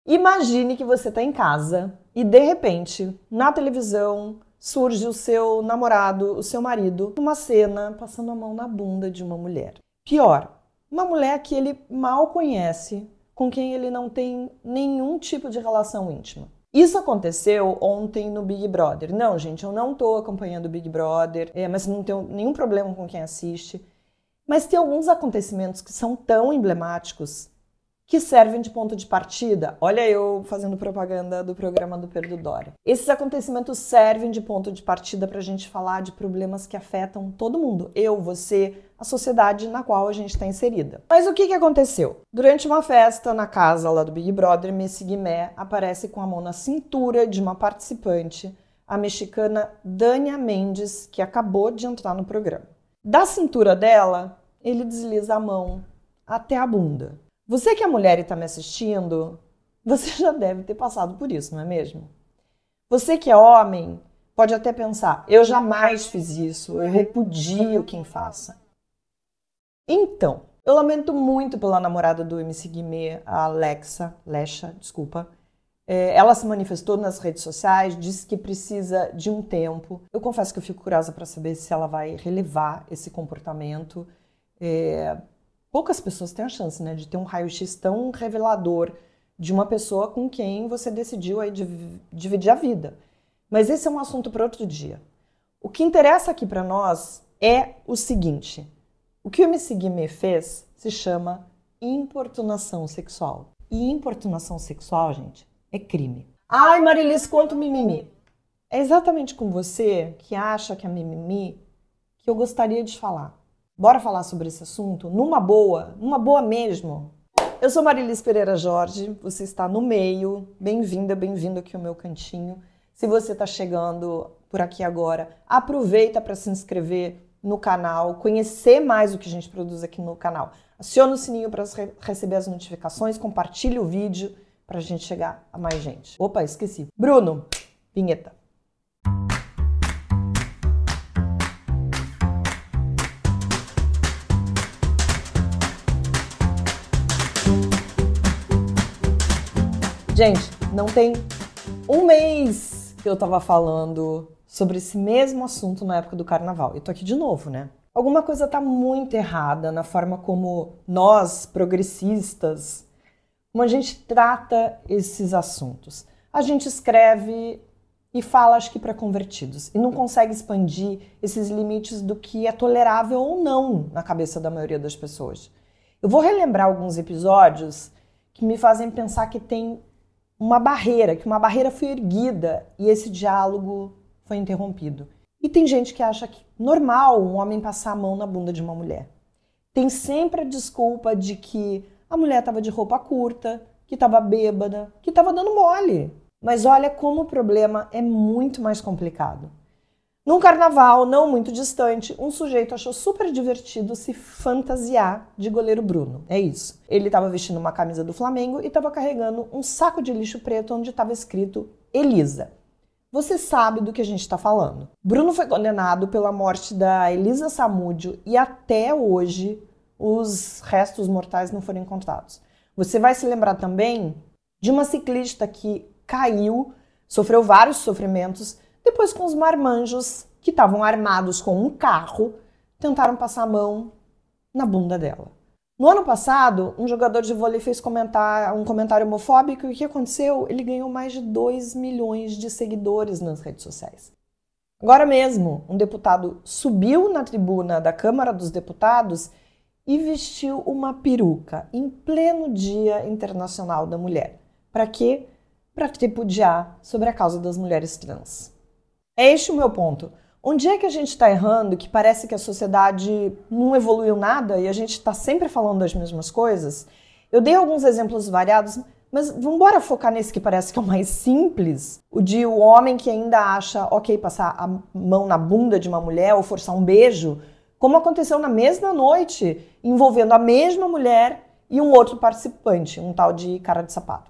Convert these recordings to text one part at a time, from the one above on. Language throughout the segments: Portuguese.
Imagine que você está em casa e, de repente, na televisão, surge o seu namorado, o seu marido, numa cena passando a mão na bunda de uma mulher. Pior, uma mulher que ele mal conhece, com quem ele não tem nenhum tipo de relação íntima. Isso aconteceu ontem no Big Brother. Não, gente, eu não estou acompanhando o Big Brother, mas não tenho nenhum problema com quem assiste. Mas tem alguns acontecimentos que são tão emblemáticos que servem de ponto de partida. Olha eu fazendo propaganda do programa do Pedro Doria. Esses acontecimentos servem de ponto de partida para a gente falar de problemas que afetam todo mundo. Eu, você, a sociedade na qual a gente está inserida. Mas o que aconteceu? Durante uma festa na casa lá do Big Brother, Missy Guimê aparece com a mão na cintura de uma participante, a mexicana Dania Mendes, que acabou de entrar no programa. Da cintura dela, ele desliza a mão até a bunda. Você que é mulher e está me assistindo, você já deve ter passado por isso, não é mesmo? Você que é homem, pode até pensar, eu jamais fiz isso, eu repudio quem faça. Então, eu lamento muito pela namorada do MC Guimê, a Lesha, desculpa. Ela se manifestou nas redes sociais, disse que precisa de um tempo. Eu confesso que eu fico curiosa para saber se ela vai relevar esse comportamento. Poucas pessoas têm a chance, né, de ter um raio-x tão revelador de uma pessoa com quem você decidiu aí dividir a vida. Mas esse é um assunto para outro dia. O que interessa aqui para nós é o seguinte: o que o MC Guimê fez se chama importunação sexual. E importunação sexual, gente, é crime. Ai, Marilis, quanto mimimi. É exatamente com você que acha que é mimimi que eu gostaria de falar. Bora falar sobre esse assunto? Numa boa mesmo. Eu sou Marilis Pereira Jorge, você está no meio. Bem-vinda, bem-vindo aqui ao meu cantinho. Se você está chegando por aqui agora, aproveita para se inscrever no canal, conhecer mais o que a gente produz aqui no canal. Aciona o sininho para receber as notificações, compartilhe o vídeo para a gente chegar a mais gente. Opa, esqueci. Bruno, vinheta. Gente, não tem um mês que eu tava falando sobre esse mesmo assunto na época do carnaval. Eu tô aqui de novo, né? Alguma coisa tá muito errada na forma como nós, progressistas, como a gente trata esses assuntos. A gente escreve e fala, acho que para convertidos, e não consegue expandir esses limites do que é tolerável ou não na cabeça da maioria das pessoas. Eu vou relembrar alguns episódios que me fazem pensar que tem uma barreira, que uma barreira foi erguida e esse diálogo foi interrompido. E tem gente que acha que normal um homem passar a mão na bunda de uma mulher. Tem sempre a desculpa de que a mulher estava de roupa curta, que estava bêbada, que estava dando mole. Mas olha como o problema é muito mais complicado. Num carnaval não muito distante, um sujeito achou super divertido se fantasiar de goleiro Bruno. É isso. Ele estava vestindo uma camisa do Flamengo e estava carregando um saco de lixo preto onde estava escrito Elisa. Você sabe do que a gente está falando. Bruno foi condenado pela morte da Elisa Samúdio e até hoje os restos mortais não foram encontrados. Você vai se lembrar também de uma ciclista que caiu, sofreu vários sofrimentos, depois com os marmanjos que estavam armados com um carro, tentaram passar a mão na bunda dela. No ano passado, um jogador de vôlei fez um comentário homofóbico e o que aconteceu? Ele ganhou mais de 2 milhões de seguidores nas redes sociais. Agora mesmo, um deputado subiu na tribuna da Câmara dos Deputados e vestiu uma peruca em pleno Dia Internacional da Mulher. Para quê? Para tripudiar sobre a causa das mulheres trans. É este o meu ponto. Onde é que a gente está errando, que parece que a sociedade não evoluiu nada e a gente está sempre falando das mesmas coisas? Eu dei alguns exemplos variados, mas vamos embora focar nesse que parece que é o mais simples, o de o homem que ainda acha ok passar a mão na bunda de uma mulher ou forçar um beijo, como aconteceu na mesma noite, envolvendo a mesma mulher e um outro participante, um tal de cara de sapato.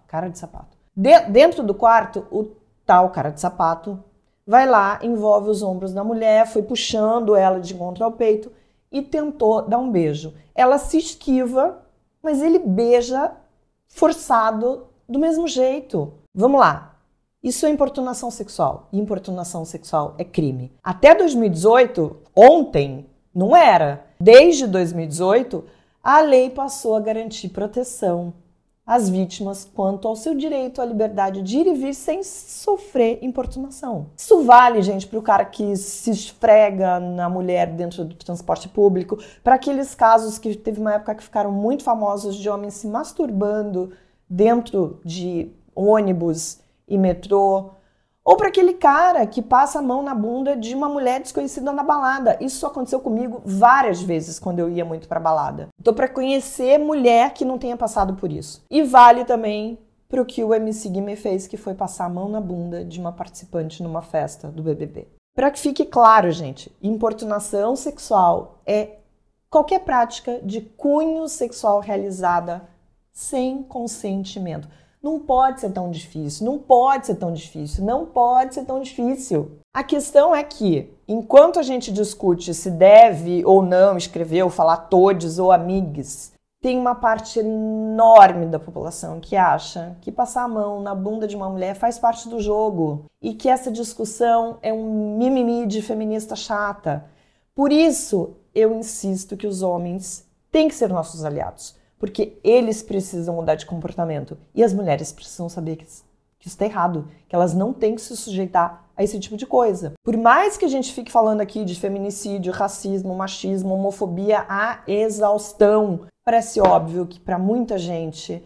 Dentro do quarto, o tal cara de sapato vai lá, envolve os ombros da mulher, foi puxando ela de encontro ao peito e tentou dar um beijo. Ela se esquiva, mas ele beija forçado do mesmo jeito. Vamos lá. Isso é importunação sexual. E importunação sexual é crime. Até 2018, ontem, não era. Desde 2018, a lei passou a garantir proteção às vítimas quanto ao seu direito à liberdade de ir e vir sem sofrer importunação. Isso vale, gente, para o cara que se esfrega na mulher dentro do transporte público, para aqueles casos que teve uma época que ficaram muito famosos de homens se masturbando dentro de ônibus e metrô, ou para aquele cara que passa a mão na bunda de uma mulher desconhecida na balada. Isso aconteceu comigo várias vezes quando eu ia muito para balada. Então, para conhecer mulher que não tenha passado por isso. E vale também para o que o MC Guimê fez, que foi passar a mão na bunda de uma participante numa festa do BBB. Para que fique claro, gente, importunação sexual é qualquer prática de cunho sexual realizada sem consentimento. Não pode ser tão difícil, não pode ser tão difícil, não pode ser tão difícil. A questão é que, enquanto a gente discute se deve ou não escrever ou falar todes ou amigues, tem uma parte enorme da população que acha que passar a mão na bunda de uma mulher faz parte do jogo e que essa discussão é um mimimi de feminista chata. Por isso, eu insisto que os homens têm que ser nossos aliados. Porque eles precisam mudar de comportamento. E as mulheres precisam saber que isso está errado. Que elas não têm que se sujeitar a esse tipo de coisa. Por mais que a gente fique falando aqui de feminicídio, racismo, machismo, homofobia, a exaustão, parece óbvio que para muita gente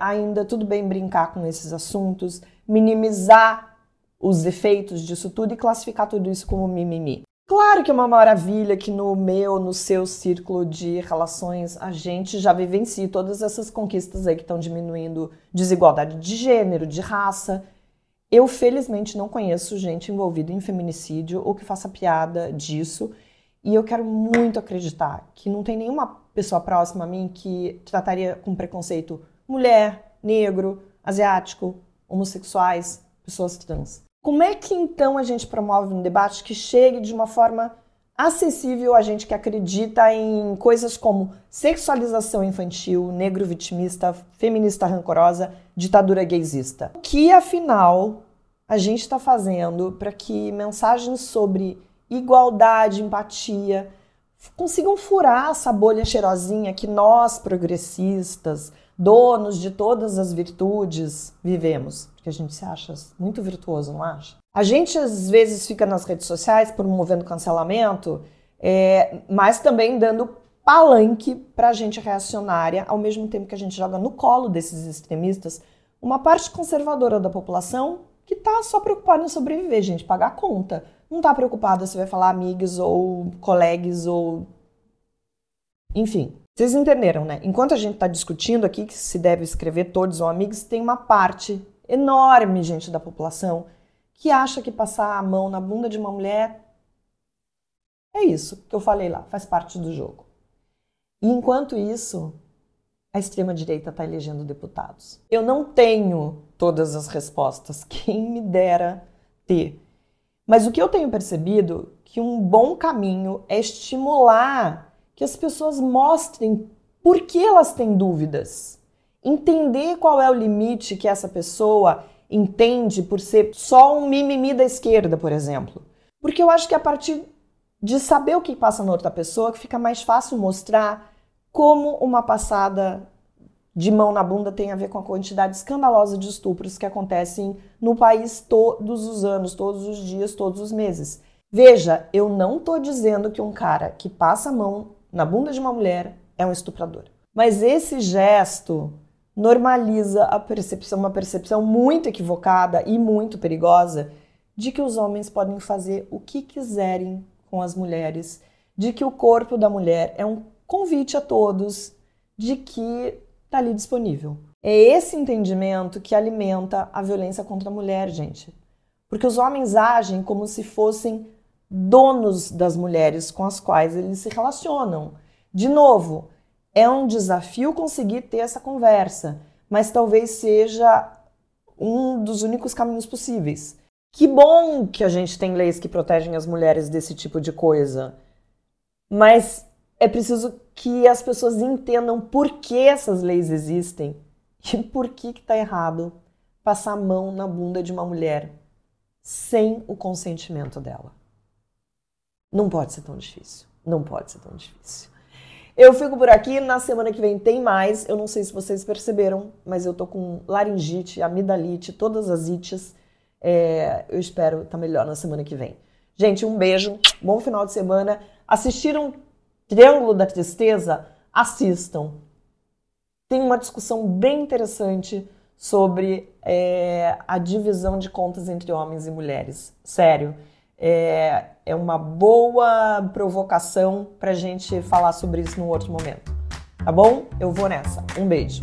ainda tudo bem brincar com esses assuntos, minimizar os efeitos disso tudo e classificar tudo isso como mimimi. Claro que é uma maravilha que no seu círculo de relações, a gente já vivencia todas essas conquistas aí que estão diminuindo desigualdade de gênero, de raça. Eu, felizmente, não conheço gente envolvida em feminicídio ou que faça piada disso. E eu quero muito acreditar que não tem nenhuma pessoa próxima a mim que trataria com preconceito mulher, negro, asiático, homossexuais, pessoas trans. Como é que então a gente promove um debate que chegue de uma forma acessível a gente que acredita em coisas como sexualização infantil, negro vitimista, feminista rancorosa, ditadura gaysista? O que, afinal, a gente está fazendo para que mensagens sobre igualdade, empatia, consigam furar essa bolha cheirosinha que nós, progressistas, donos de todas as virtudes, vivemos? Porque a gente se acha muito virtuoso, não acha? A gente, às vezes, fica nas redes sociais promovendo cancelamento, mas também dando palanque pra gente reacionária, ao mesmo tempo que a gente joga no colo desses extremistas uma parte conservadora da população que tá só preocupada em sobreviver, gente, pagar a conta. Não tá preocupada se vai falar amigos ou colegas ou... Enfim, vocês entenderam, né? Enquanto a gente tá discutindo aqui que se deve escrever todos ou amigos, tem uma parte enorme, gente, da população que acha que passar a mão na bunda de uma mulher é isso que eu falei lá, faz parte do jogo. E enquanto isso, a extrema-direita está elegendo deputados. Eu não tenho todas as respostas, quem me dera ter. Mas o que eu tenho percebido é que um bom caminho é estimular que as pessoas mostrem por que elas têm dúvidas. Entender qual é o limite que essa pessoa entende por ser só um mimimi da esquerda, por exemplo. Porque eu acho que a partir de saber o que passa na outra pessoa, que fica mais fácil mostrar como uma passada de mão na bunda tem a ver com a quantidade escandalosa de estupros que acontecem no país todos os anos, todos os dias, todos os meses. Veja, eu não estou dizendo que um cara que passa a mão na bunda de uma mulher é um estuprador. Mas esse gesto normaliza uma percepção muito equivocada e muito perigosa de que os homens podem fazer o que quiserem com as mulheres, de que o corpo da mulher é um convite a todos, de que está ali disponível. É esse entendimento que alimenta a violência contra a mulher, gente. Porque os homens agem como se fossem donos das mulheres com as quais eles se relacionam. De novo, é um desafio conseguir ter essa conversa, mas talvez seja um dos únicos caminhos possíveis. Que bom que a gente tem leis que protegem as mulheres desse tipo de coisa, mas é preciso que as pessoas entendam por que essas leis existem E por que tá errado passar a mão na bunda de uma mulher sem o consentimento dela? Não pode ser tão difícil. Não pode ser tão difícil. Eu fico por aqui, na semana que vem tem mais. Eu não sei se vocês perceberam, mas eu tô com laringite, amidalite, todas as ites. Eu espero estar melhor na semana que vem. Gente, um beijo, bom final de semana. Assistiram Triângulo da Tristeza? Assistam. Tem uma discussão bem interessante sobre a divisão de contas entre homens e mulheres. Sério. É uma boa provocação pra gente falar sobre isso num outro momento. Tá bom? Eu vou nessa. Um beijo.